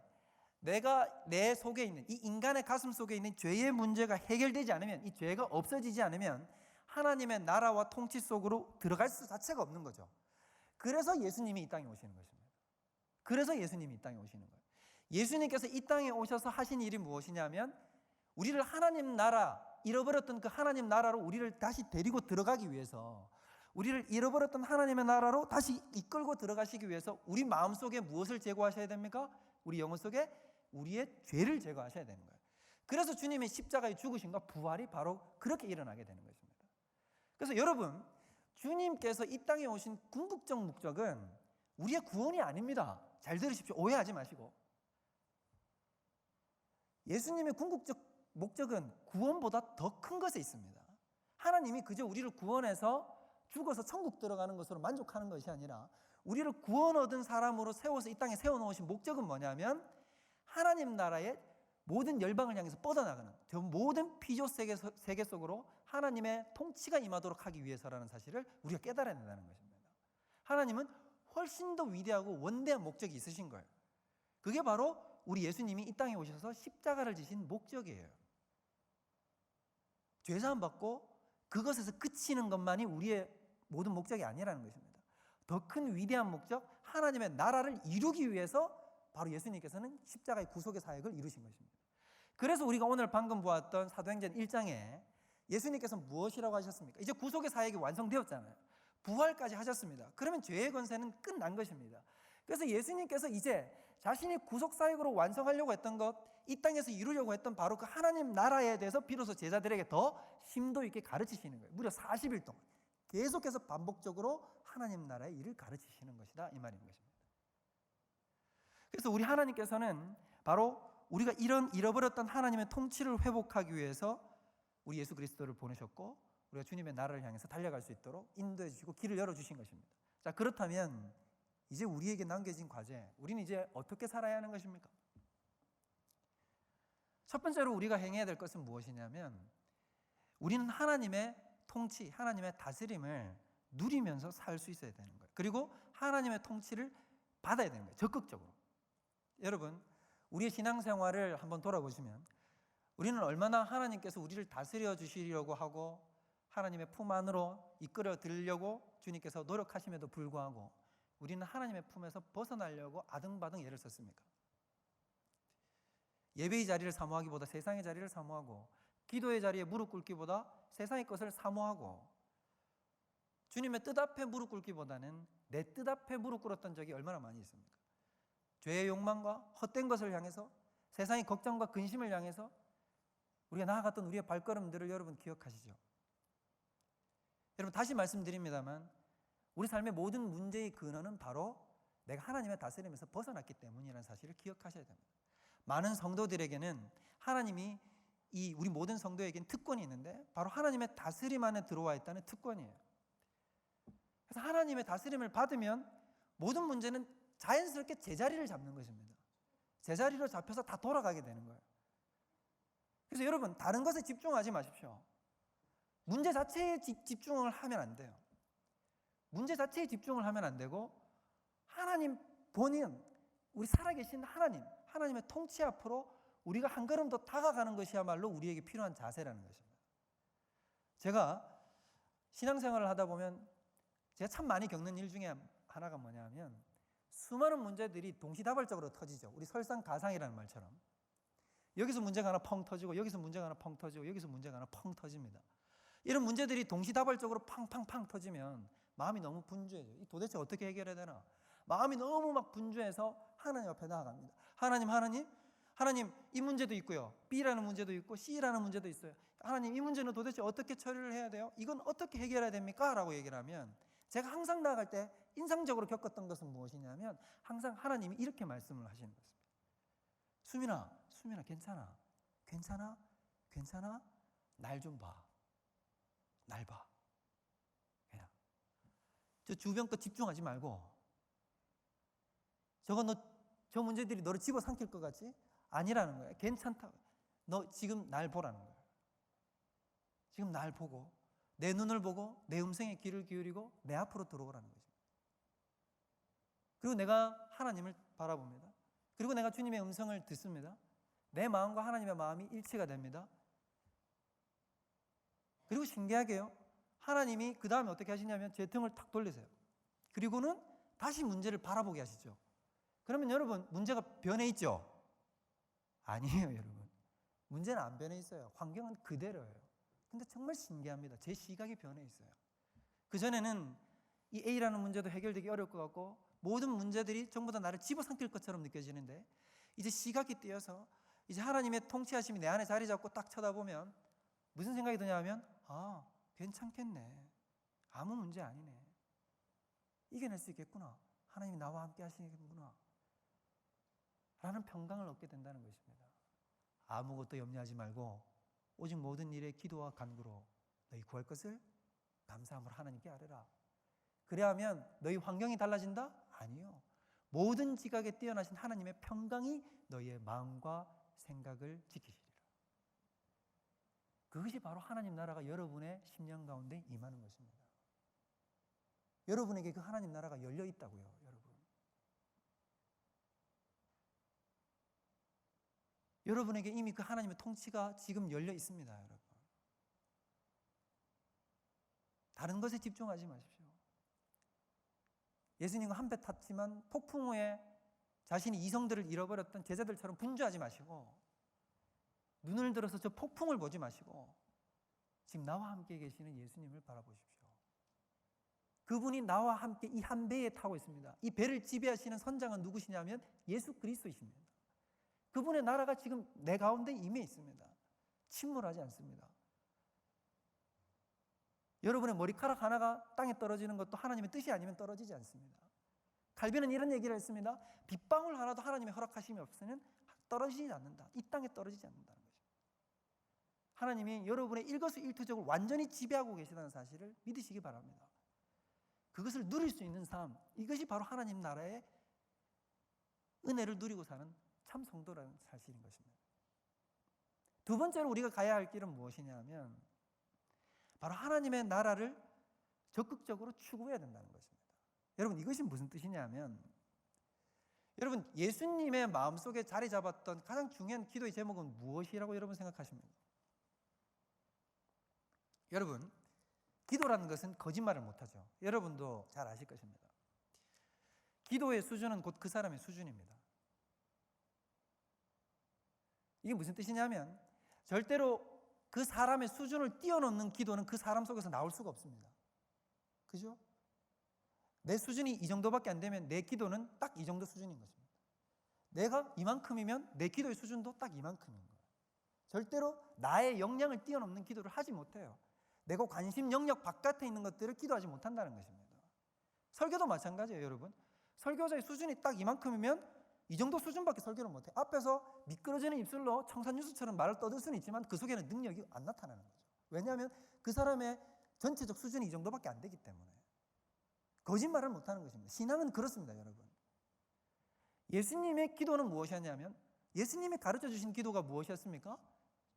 내가 내 속에 있는 이 인간의 가슴 속에 있는 죄의 문제가 해결되지 않으면, 이 죄가 없어지지 않으면 하나님의 나라와 통치 속으로 들어갈 수 자체가 없는 거죠. 그래서 예수님이 이 땅에 오시는 것입니다. 그래서 예수님이 이 땅에 오시는 거예요. 예수님께서 이 땅에 오셔서 하신 일이 무엇이냐면 우리를 하나님 나라, 잃어버렸던 그 하나님 나라로 우리를 다시 데리고 들어가기 위해서, 우리를 잃어버렸던 하나님의 나라로 다시 이끌고 들어가시기 위해서 우리 마음속에 무엇을 제거하셔야 됩니까? 우리 영혼 속에 우리의 죄를 제거하셔야 되는 거예요. 그래서 주님의 십자가의 죽으심과 부활이 바로 그렇게 일어나게 되는 것입니다. 그래서 여러분, 주님께서 이 땅에 오신 궁극적 목적은 우리의 구원이 아닙니다. 잘 들으십시오. 오해하지 마시고. 예수님의 궁극적 목적은 구원보다 더 큰 것에 있습니다. 하나님이 그저 우리를 구원해서 죽어서 천국 들어가는 것으로 만족하는 것이 아니라 우리를 구원 얻은 사람으로 세워서 이 땅에 세워놓으신 목적은 뭐냐면 하나님 나라의 모든 열방을 향해서 뻗어나가는 저 모든 피조 세계 속으로 하나님의 통치가 임하도록 하기 위해서라는 사실을 우리가 깨달아야 된다는 것입니다. 하나님은 훨씬 더 위대하고 원대한 목적이 있으신 거예요. 그게 바로 우리 예수님이 이 땅에 오셔서 십자가를 지신 목적이에요. 죄사함 받고 그것에서 그치는 것만이 우리의 모든 목적이 아니라는 것입니다. 더 큰 위대한 목적, 하나님의 나라를 이루기 위해서 바로 예수님께서는 십자가의 구속의 사역을 이루신 것입니다. 그래서 우리가 오늘 방금 보았던 사도행전 1장에 예수님께서 무엇이라고 하셨습니까? 이제 구속의 사역이 완성되었잖아요. 부활까지 하셨습니다. 그러면 죄의 권세는 끝난 것입니다. 그래서 예수님께서 이제 자신이 구속 사역으로 완성하려고 했던 것, 이 땅에서 이루려고 했던 바로 그 하나님 나라에 대해서 비로소 제자들에게 더 심도 있게 가르치시는 거예요. 무려 40일 동안 계속해서 반복적으로 하나님 나라의 일을 가르치시는 것이다, 이 말인 것입니다. 그래서 우리 하나님께서는 바로 우리가 이런 잃어버렸던 하나님의 통치를 회복하기 위해서 우리 예수 그리스도를 보내셨고 우리가 주님의 나라를 향해서 달려갈 수 있도록 인도해 주시고 길을 열어주신 것입니다. 자, 그렇다면 이제 우리에게 남겨진 과제, 우리는 이제 어떻게 살아야 하는 것입니까? 첫 번째로 우리가 행해야 될 것은 무엇이냐면 우리는 하나님의 통치, 하나님의 다스림을 누리면서 살 수 있어야 되는 거예요. 그리고 하나님의 통치를 받아야 되는 거예요. 적극적으로. 여러분, 우리의 신앙생활을 한번 돌아보시면 우리는 얼마나 하나님께서 우리를 다스려 주시려고 하고 하나님의 품 안으로 이끌어 들려고 주님께서 노력하심에도 불구하고 우리는 하나님의 품에서 벗어나려고 아등바등 애를 썼습니까? 예배의 자리를 사모하기보다 세상의 자리를 사모하고 기도의 자리에 무릎 꿇기보다 세상의 것을 사모하고 주님의 뜻 앞에 무릎 꿇기보다는 내 뜻 앞에 무릎 꿇었던 적이 얼마나 많이 있습니까? 죄의 욕망과 헛된 것을 향해서 세상의 걱정과 근심을 향해서 우리가 나아갔던 우리의 발걸음들을 여러분 기억하시죠? 여러분 다시 말씀드립니다만 우리 삶의 모든 문제의 근원은 바로 내가 하나님의 다스림에서 벗어났기 때문이라는 사실을 기억하셔야 됩니다. 많은 성도들에게는 하나님이 우리 모든 성도에게는 특권이 있는데 바로 하나님의 다스림 안에 들어와 있다는 특권이에요. 그래서 하나님의 다스림을 받으면 모든 문제는 자연스럽게 제자리를 잡는 것입니다. 제자리로 잡혀서 다 돌아가게 되는 거예요. 그래서 여러분 다른 것에 집중하지 마십시오. 문제 자체에 집중을 하면 안 돼요. 문제 자체에 집중을 하면 안 되고 하나님 본인, 우리 살아계신 하나님의 통치 앞으로 우리가 한 걸음 더 다가가는 것이야말로 우리에게 필요한 자세라는 것입니다. 제가 신앙생활을 하다 보면 제가 참 많이 겪는 일 중에 하나가 뭐냐면 수많은 문제들이 동시다발적으로 터지죠. 우리 설상가상이라는 말처럼 여기서 문제가 하나 펑 터지고 여기서 문제가 하나 펑 터지고 여기서 문제가 하나 펑 터집니다. 이런 문제들이 동시다발적으로 팡팡팡 터지면 마음이 너무 분주해져요. 도대체 어떻게 해결해야 되나? 마음이 너무 막 분주해서 하나님 앞에 나아갑니다. 하나님 이 문제도 있고요. B라는 문제도 있고 C라는 문제도 있어요. 하나님 이 문제는 도대체 어떻게 처리를 해야 돼요? 이건 어떻게 해결해야 됩니까? 라고 얘기를 하면 제가 항상 나아갈 때 인상적으로 겪었던 것은 무엇이냐면 항상 하나님이 이렇게 말씀을 하시는 것입니다. 수민아 괜찮아? 날 좀 봐. 날 봐. 그냥 저 주변 거 집중하지 말고 저 문제들이 너를 집어삼킬 것 같지? 아니라는 거예요. 괜찮다. 너 지금 날 보라는 거예요. 지금 날 보고 내 눈을 보고 내 음성에 귀를 기울이고 내 앞으로 들어오라는 거죠. 그리고 내가 하나님을 바라봅니다. 그리고 내가 주님의 음성을 듣습니다. 내 마음과 하나님의 마음이 일치가 됩니다. 그리고 신기하게요, 하나님이 그 다음에 어떻게 하시냐면 제 등을 탁 돌리세요. 그리고는 다시 문제를 바라보게 하시죠. 그러면 여러분 문제가 변해 있죠? 아니에요, 여러분. 문제는 안 변해 있어요. 환경은 그대로예요. 근데 정말 신기합니다. 제 시각이 변해 있어요. 그전에는 이 A라는 문제도 해결되기 어려울 것 같고 모든 문제들이 전부 다 나를 집어삼킬 것처럼 느껴지는데 이제 시각이 띄어서 이제 하나님의 통치하심이 내 안에 자리 잡고 딱 쳐다보면 무슨 생각이 드냐면 괜찮겠네. 아무 문제 아니네. 이겨낼 수 있겠구나. 하나님이 나와 함께 하시는구나. 라는 평강을 얻게 된다는 것입니다. 아무것도 염려하지 말고 오직 모든 일에 기도와 간구로 너희 구할 것을 감사함으로 하나님께 아뢰라. 그래야 하면 너희 환경이 달라진다? 아니요. 모든 지각에 뛰어나신 하나님의 평강이 너희의 마음과 생각을 지키시리라. 그것이 바로 하나님 나라가 여러분의 심령 가운데 임하는 것입니다. 여러분에게 그 하나님 나라가 열려 있다고요, 여러분. 여러분에게 이미 그 하나님의 통치가 지금 열려 있습니다, 여러분. 다른 것에 집중하지 마십시오. 예수님과 한 배 탔지만 폭풍 후에 자신이 이성들을 잃어버렸던 제자들처럼 분주하지 마시고 눈을 들어서 저 폭풍을 보지 마시고 지금 나와 함께 계시는 예수님을 바라보십시오. 그분이 나와 함께 이 한 배에 타고 있습니다. 이 배를 지배하시는 선장은 누구시냐면 예수 그리스도이십니다. 그분의 나라가 지금 내 가운데 임해 있습니다. 침몰하지 않습니다. 여러분의 머리카락 하나가 땅에 떨어지는 것도 하나님의 뜻이 아니면 떨어지지 않습니다. 칼빈은 이런 얘기를 했습니다. 빗방울 하나도 하나님의 허락하심이 없으면 떨어지지 않는다. 이 땅에 떨어지지 않는다는 것입니다. 하나님이 여러분의 일거수일투족을 완전히 지배하고 계시다는 사실을 믿으시기 바랍니다. 그것을 누릴 수 있는 삶, 이것이 바로 하나님 나라의 은혜를 누리고 사는 참 성도라는 사실인 것입니다. 두 번째로 우리가 가야 할 길은 무엇이냐면 바로 하나님의 나라를 적극적으로 추구해야 된다는 것입니다. 여러분 이것이 무슨 뜻이냐면 여러분 예수님의 마음속에 자리 잡았던 가장 중요한 기도의 제목은 무엇이라고 여러분 생각하십니까? 여러분 기도라는 것은 거짓말을 못하죠. 여러분도 잘 아실 것입니다. 기도의 수준은 곧 그 사람의 수준입니다. 이게 무슨 뜻이냐면 절대로 그 사람의 수준을 뛰어넘는 기도는 그 사람 속에서 나올 수가 없습니다. 그죠? 내 수준이 이 정도밖에 안 되면 내 기도는 딱 이 정도 수준인 것입니다. 내가 이만큼이면 내 기도의 수준도 딱 이만큼인 거예요. 절대로 나의 역량을 뛰어넘는 기도를 하지 못해요. 내가 관심 영역 바깥에 있는 것들을 기도하지 못한다는 것입니다. 설교도 마찬가지예요, 여러분. 설교자의 수준이 딱 이만큼이면 이 정도 수준밖에 설교를 못해요. 앞에서 미끄러지는 입술로 청산유수처럼 말을 떠들 수는 있지만 그 속에는 능력이 안 나타나는 거죠. 왜냐하면 그 사람의 전체적 수준이 이 정도밖에 안 되기 때문에. 거짓말을 못하는 것입니다. 신앙은 그렇습니다, 여러분. 예수님의 기도는 무엇이었냐면 예수님이 가르쳐 주신 기도가 무엇이었습니까?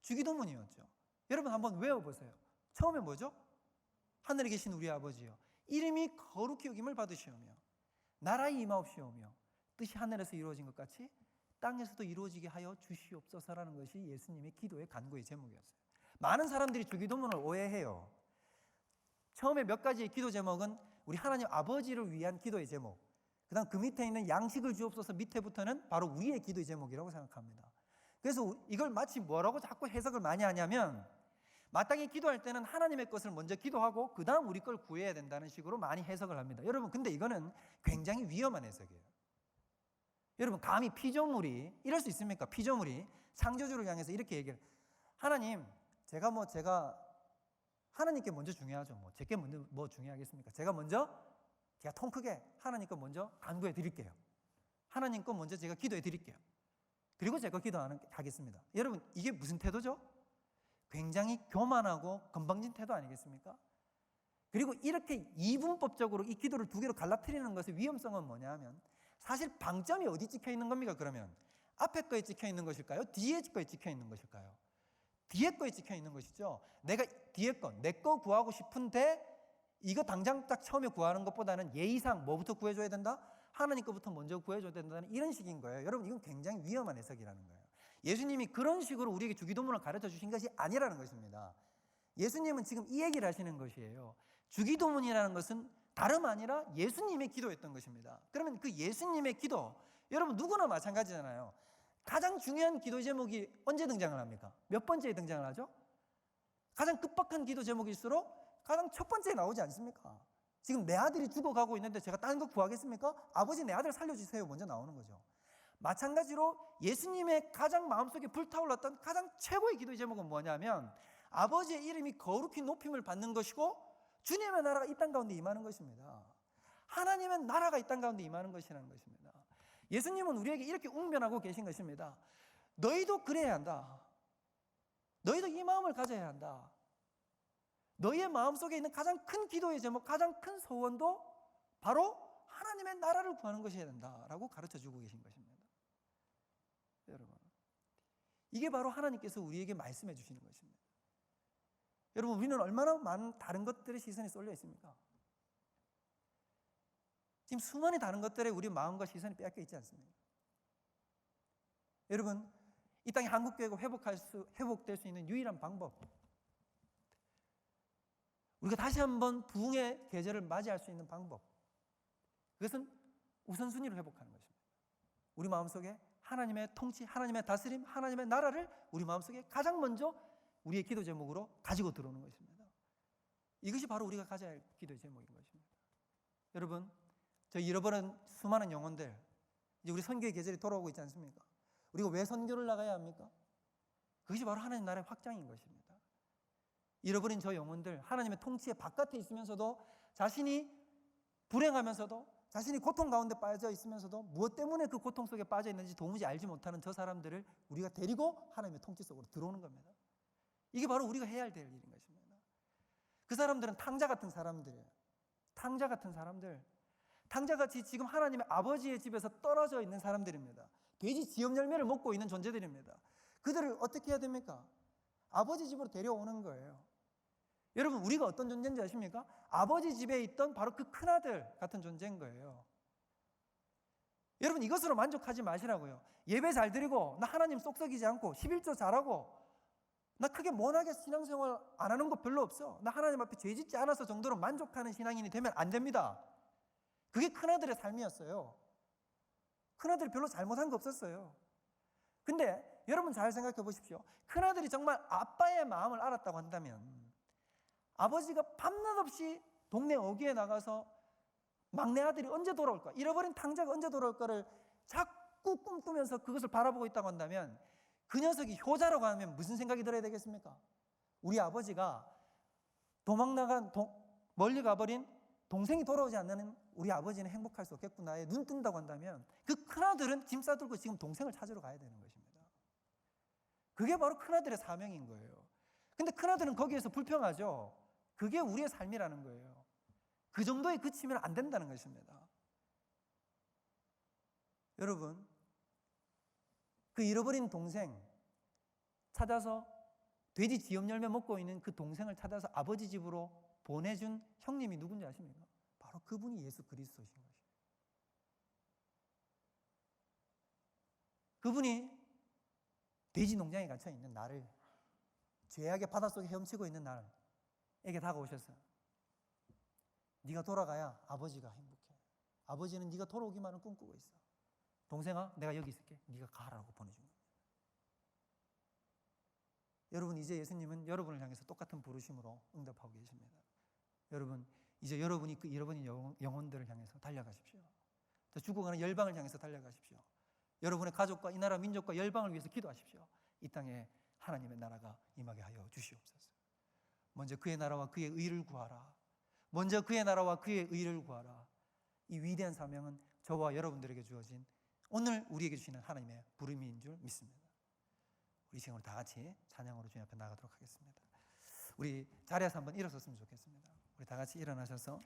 주기도문이었죠. 여러분 한번 외워보세요. 처음에 뭐죠? 하늘에 계신 우리 아버지요, 이름이 거룩히 여김을 받으시오며 나라의 임하옵시오며 뜻이 하늘에서 이루어진 것 같이 땅에서도 이루어지게 하여 주시옵소서라는 것이 예수님의 기도의 간구의 제목이었어요. 많은 사람들이 주기도문을 오해해요. 처음에 몇 가지의 기도 제목은 우리 하나님 아버지를 위한 기도의 제목, 그 다음 그 밑에 있는 양식을 주옵소서 밑에부터는 바로 우리의 기도의 제목이라고 생각합니다. 그래서 이걸 마치 뭐라고 자꾸 해석을 많이 하냐면, 마땅히 기도할 때는 하나님의 것을 먼저 기도하고 그 다음 우리 걸 구해야 된다는 식으로 많이 해석을 합니다. 여러분, 근데 이거는 굉장히 위험한 해석이에요. 여러분, 감히 피조물이 이럴 수 있습니까? 피조물이 창조주를 향해서 이렇게 얘기를, 하나님, 제가 하나님께 먼저 중요하죠. 제게 먼저 뭐 중요하겠습니까? 제가 통 크게 하나님 거 먼저 간구해 드릴게요. 하나님 거 먼저 제가 기도해 드릴게요. 그리고 제가 기도하겠습니다. 여러분, 이게 무슨 태도죠? 굉장히 교만하고 건방진 태도 아니겠습니까? 그리고 이렇게 이분법적으로 이 기도를 두 개로 갈라뜨리는 것의 위험성은 뭐냐 하면, 사실 방점이 어디 찍혀 있는 겁니까? 그러면 앞에 거에 찍혀 있는 것일까요? 뒤에 거에 찍혀 있는 것일까요? 뒤에 거에 찍혀 있는 것이죠. 내가 뒤에 내 거 구하고 싶은데 이거 당장 딱 처음에 구하는 것보다는 예의상 뭐부터 구해줘야 된다? 하나님 거부터 먼저 구해줘야 된다는 이런 식인 거예요. 여러분, 이건 굉장히 위험한 해석이라는 거예요. 예수님이 그런 식으로 우리에게 주기도문을 가르쳐 주신 것이 아니라는 것입니다. 예수님은 지금 이 얘기를 하시는 것이에요. 주기도문이라는 것은 다름 아니라 예수님의 기도였던 것입니다. 그러면 그 예수님의 기도, 여러분 누구나 마찬가지잖아요. 가장 중요한 기도 제목이 언제 등장을 합니까? 몇 번째에 등장을 하죠? 가장 급박한 기도 제목일수록 가장 첫 번째에 나오지 않습니까? 지금 내 아들이 죽어가고 있는데 제가 다른 거 구하겠습니까? 아버지, 내 아들 살려주세요 먼저 나오는 거죠. 마찬가지로 예수님의 가장 마음속에 불타올랐던 가장 최고의 기도의 제목은 뭐냐면, 아버지의 이름이 거룩히 높임을 받는 것이고 주님의 나라가 이 땅 가운데 임하는 것입니다. 하나님의 나라가 이 땅 가운데 임하는 것이라는 것입니다. 예수님은 우리에게 이렇게 웅변하고 계신 것입니다. 너희도 그래야 한다. 너희도 이 마음을 가져야 한다. 너희의 마음속에 있는 가장 큰 기도의 제목, 가장 큰 소원도 바로 하나님의 나라를 구하는 것이어야 된다라고 가르쳐주고 계신 것입니다. 여러분, 이게 바로 하나님께서 우리에게 말씀해 주시는 것입니다. 여러분, 우리는 얼마나 많은 다른 것들의 시선이 쏠려 있습니까? 지금 수많은 다른 것들에 우리 마음과 시선이 빼앗겨 있지 않습니까? 여러분, 이 땅에 한국교회가 회복될 수 있는 유일한 방법, 우리가 다시 한번 부흥의 계절을 맞이할 수 있는 방법, 그것은 우선순위를 회복하는 것입니다. 우리 마음속에 하나님의 통치, 하나님의 다스림, 하나님의 나라를 우리 마음속에 가장 먼저 우리의 기도 제목으로 가지고 들어오는 것입니다. 이것이 바로 우리가 가져야 할 기도의 제목인 것입니다. 여러분, 저 잃어버린 수많은 영혼들, 이제 우리 선교의 계절이 돌아오고 있지 않습니까? 우리가 왜 선교를 나가야 합니까? 그것이 바로 하나님 나라의 확장인 것입니다. 잃어버린 저 영혼들, 하나님의 통치의 바깥에 있으면서도 자신이 불행하면서도 자신이 고통 가운데 빠져 있으면서도 무엇 때문에 그 고통 속에 빠져 있는지 도무지 알지 못하는 저 사람들을 우리가 데리고 하나님의 통치 속으로 들어오는 겁니다. 이게 바로 우리가 해야 될 일인 것입니다. 그 사람들은 탕자 같은 사람들이에요. 탕자같이 지금 하나님의 아버지의 집에서 떨어져 있는 사람들입니다. 돼지 지엽 열매를 먹고 있는 존재들입니다. 그들을 어떻게 해야 됩니까? 아버지 집으로 데려오는 거예요. 여러분, 우리가 어떤 존재인지 아십니까? 아버지 집에 있던 바로 그 큰아들 같은 존재인 거예요. 여러분, 이것으로 만족하지 마시라고요. 예배 잘 드리고 나 하나님 쏙썩이지 않고 11조 잘하고 나 크게 못하게 신앙생활 안 하는 거 별로 없어, 나 하나님 앞에 죄 짓지 않아서 정도로 만족하는 신앙인이 되면 안 됩니다. 그게 큰아들의 삶이었어요. 큰아들이 별로 잘못한 거 없었어요. 근데 여러분 잘 생각해 보십시오. 큰아들이 정말 아빠의 마음을 알았다고 한다면, 아버지가 밤낮 없이 동네 어귀에 나가서 막내 아들이 언제 돌아올까, 잃어버린 탕자가 언제 돌아올까를 자꾸 꿈꾸면서 그것을 바라보고 있다고 한다면, 그 녀석이 효자라고 하면 무슨 생각이 들어야 되겠습니까? 우리 아버지가 멀리 가버린 동생이 돌아오지 않는 우리 아버지는 행복할 수 없겠구나에 눈 뜬다고 한다면, 그 큰아들은 짐 싸들고 지금 동생을 찾으러 가야 되는 것입니다. 그게 바로 큰아들의 사명인 거예요. 근데 큰아들은 거기에서 불평하죠. 그게 우리의 삶이라는 거예요. 그 정도에 그치면 안 된다는 것입니다. 여러분, 그 잃어버린 동생 찾아서 돼지 지엽 열매 먹고 있는 그 동생을 찾아서 아버지 집으로 보내준 형님이 누군지 아십니까? 바로 그분이 예수 그리스도신 것이에요. 그분이 돼지 농장에 갇혀 있는 나를, 죄악의 바닷속에 헤엄치고 있는 나에게 다가오셨어요. 네가 돌아가야 아버지가 행복해. 아버지는 네가 돌아오기만을 꿈꾸고 있어. 동생아, 내가 여기 있을게. 네가 가라고 보내준 겁니다. 여러분, 이제 예수님은 여러분을 향해서 똑같은 부르심으로 응답하고 계십니다. 여러분, 이제 여러분이 그 잃어버린 영혼들을 향해서 달려가십시오. 또 죽어가는 열방을 향해서 달려가십시오. 여러분의 가족과 이 나라 민족과 열방을 위해서 기도하십시오. 이 땅에 하나님의 나라가 임하게 하여 주시옵소서. 먼저 그의 나라와 그의 의를 구하라. 먼저 그의 나라와 그의 의를 구하라. 이 위대한 사명은 저와 여러분들에게 주어진, 오늘 우리에게 주시는 하나님의 부름인 줄 믿습니다. 우리 시간으로 다 같이 찬양으로 주님 앞에 나가도록 하겠습니다. 우리 자리에서 한번 일어섰으면 좋겠습니다. 우리 다 같이 일어나셔서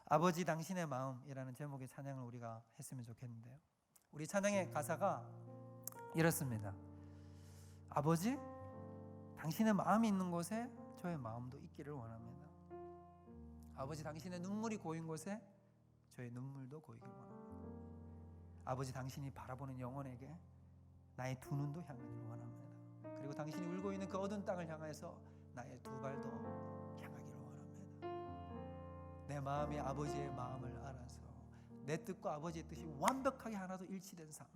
아버지 당신의 마음이라는 제목의 찬양을 우리가 했으면 좋겠는데요. 우리 찬양의 가사가 이렇습니다. 아버지, 당신의 마음이 있는 곳에 저의 마음도 있기를 원합니다. 아버지, 당신의 눈물이 고인 곳에 저의 눈물도 고이길 원합니다. 아버지, 당신이 바라보는 영혼에게 나의 두 눈도 향하기를 원합니다. 그리고 당신이 울고 있는 그 어두운 땅을 향해서 나의 두 발도 향하기를 원합니다. 내 마음이 아버지의 마음을 알아서 내 뜻과 아버지의 뜻이 완벽하게 하나도 일치된 삶.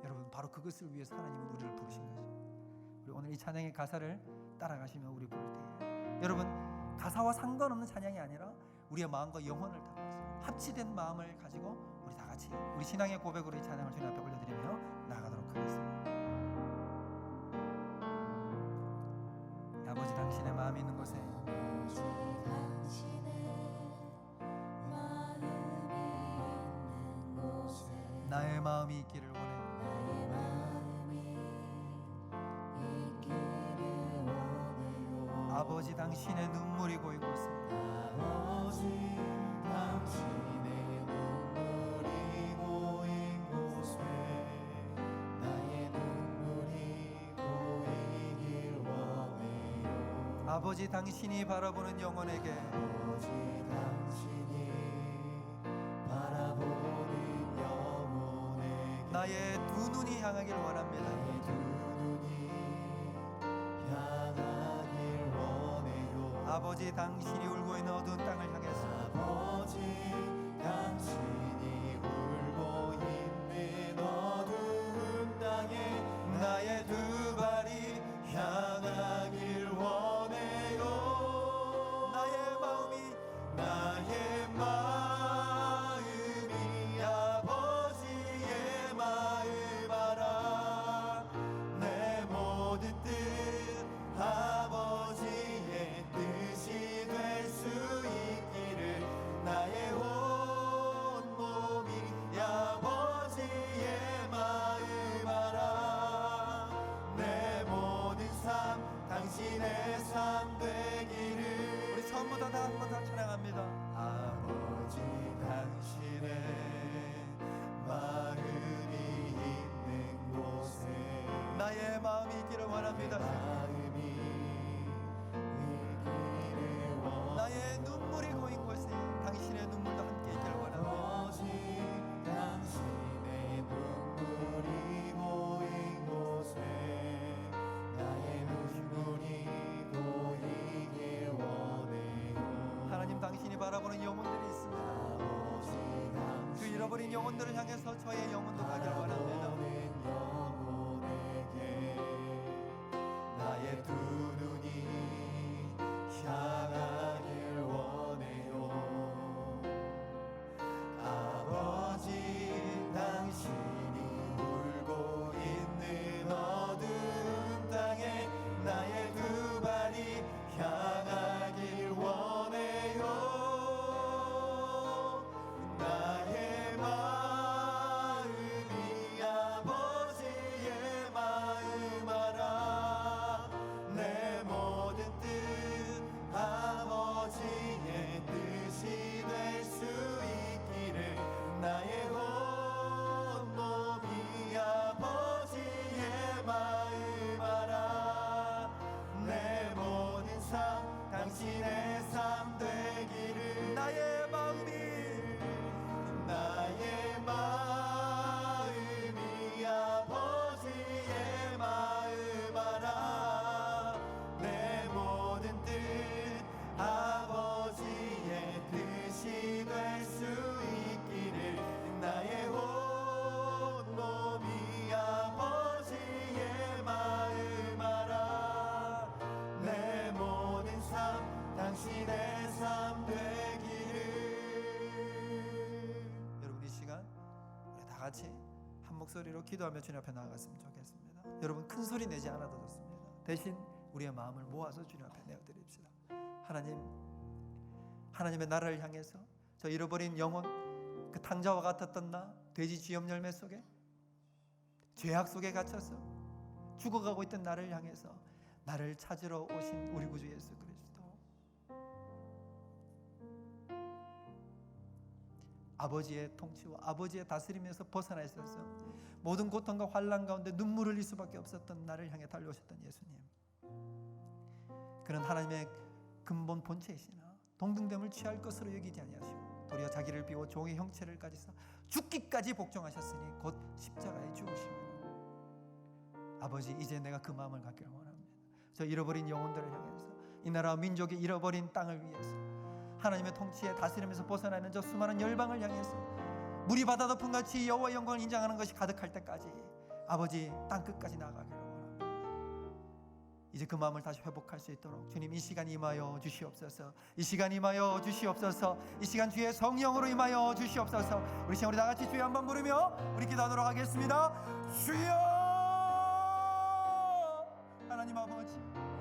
여러분, 바로 그것을 위해서 하나님은 우리를 부르신 것입니다. 우리 오늘 이 찬양의 가사를 따라가시며 우리 부를 때에, 여러분, 가사와 상관없는 찬양이 아니라 우리의 마음과 영혼을 담아서 합치된 마음을 가지고 우리 다 같이 우리 신앙의 고백으로 이 찬양을 주님 앞에 올려드리며 나아가도록 하겠습니다. 아버지, 당신의 마음이 있는 곳에 나의 마음이 있기를 원해. 아버지, 당신의 눈물이 고인 곳에 아버지, 당신의 눈물이 고인 곳에 나의 눈물이 고이길 원해요. 아버지, 당신이 바라보는 영혼에게 아버지, 당신이 바라보는 영혼에게 나의 두 눈이 향하길 원합니다. 나의 두 눈이 향하길 원해요. 아버지, 당신이 울고 있는 어두운 땅을 향해서 아버지, 당신이 울고 있는 어두운 땅에 나의 두 발이 향하길 원해요. 나의 마음이 아버지의 마음 알아. 내 모든 뜻 아버지의 뜻이 될 수 있기를. 나의 온 몸이 아버지의 마음 알아. 내 모든 삶 당신의 삶 되기를. 우리 처음부터 다 한 번 더 찬양합니다. 아버지, 당신의 마음이 있는 곳에 나의 마음이 있기를 원합니다. 마음이 있기를 원해. 나의 눈물이 고인 곳에 당신의 눈물도 함께 있기를 원합니다. 아버지, 당신의 눈물이 고인 곳에 나의 눈물이 고이길 원해요. 하나님, 당신이 바라보는 영혼들이 있습니다. 아버지, 그 잃어버린 영혼들을 향해서 저의 영혼도 가기를 원합니다. 바라보는 영혼에게 나의 두 눈이 향하길 원해요. 아버지, 당신이 울고 있는 어두운 땅에 나의 두 발이 향하길 원해요. 나의 마음이 같이 한 목소리로 기도하며 주님 앞에 나아갔으면 좋겠습니다. 여러분 큰 소리 내지 않아도 좋습니다. 대신 우리의 마음을 모아서 주님 앞에 내어드립시다. 하나님의 나라를 향해서 저 잃어버린 영혼, 그 탕자와 같았던 나, 돼지 쥐염 열매 속에 죄악 속에 갇혀서 죽어가고 있던 나를 향해서 나를 찾으러 오신 우리 구주 예수 그리스도, 아버지의 통치와 아버지의 다스림에서 벗어나 있어서 모든 고통과 환난 가운데 눈물을 흘릴 수밖에 없었던 나를 향해 달려오셨던 예수님, 그는 하나님의 근본 본체이시나 동등됨을 취할 것으로 여기지 아니하시고 도리어 자기를 비워 종의 형체를 가지사 죽기까지 복종하셨으니 곧 십자가에 죽으심이라. 아버지, 이제 내가 그 마음을 갖기를 원합니다. 저 잃어버린 영혼들을 향해서, 이 나라와 민족의 잃어버린 땅을 위해서, 하나님의 통치에 다스림에서 벗어나 있는 저 수많은 열방을 향해서 물이 바다 덮은 같이 여호와의 영광을 인정하는 것이 가득할 때까지 아버지 땅 끝까지 나아가기를 원합니다. 이제 그 마음을 다시 회복할 수 있도록 주님 이 시간 임하여 주시옵소서. 이 시간 임하여 주시옵소서. 이 시간 주의 성령으로 임하여 주시옵소서. 우리 시간 우리 다 같이 주여 한번 부르며 우리 기도하도록 하겠습니다. 주여! 하나님 아버지,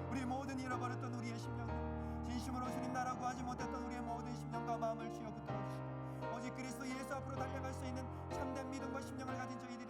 우리 모든 잃어버렸던 우리의 심령들, 진심으로 주님 나라 구하지 못했던 우리의 모든 심령과 마음을 주여 붙들어 주시고 오직 그리스도 예수 앞으로 달려갈 수 있는 참된 믿음과 심령을 가진 저희들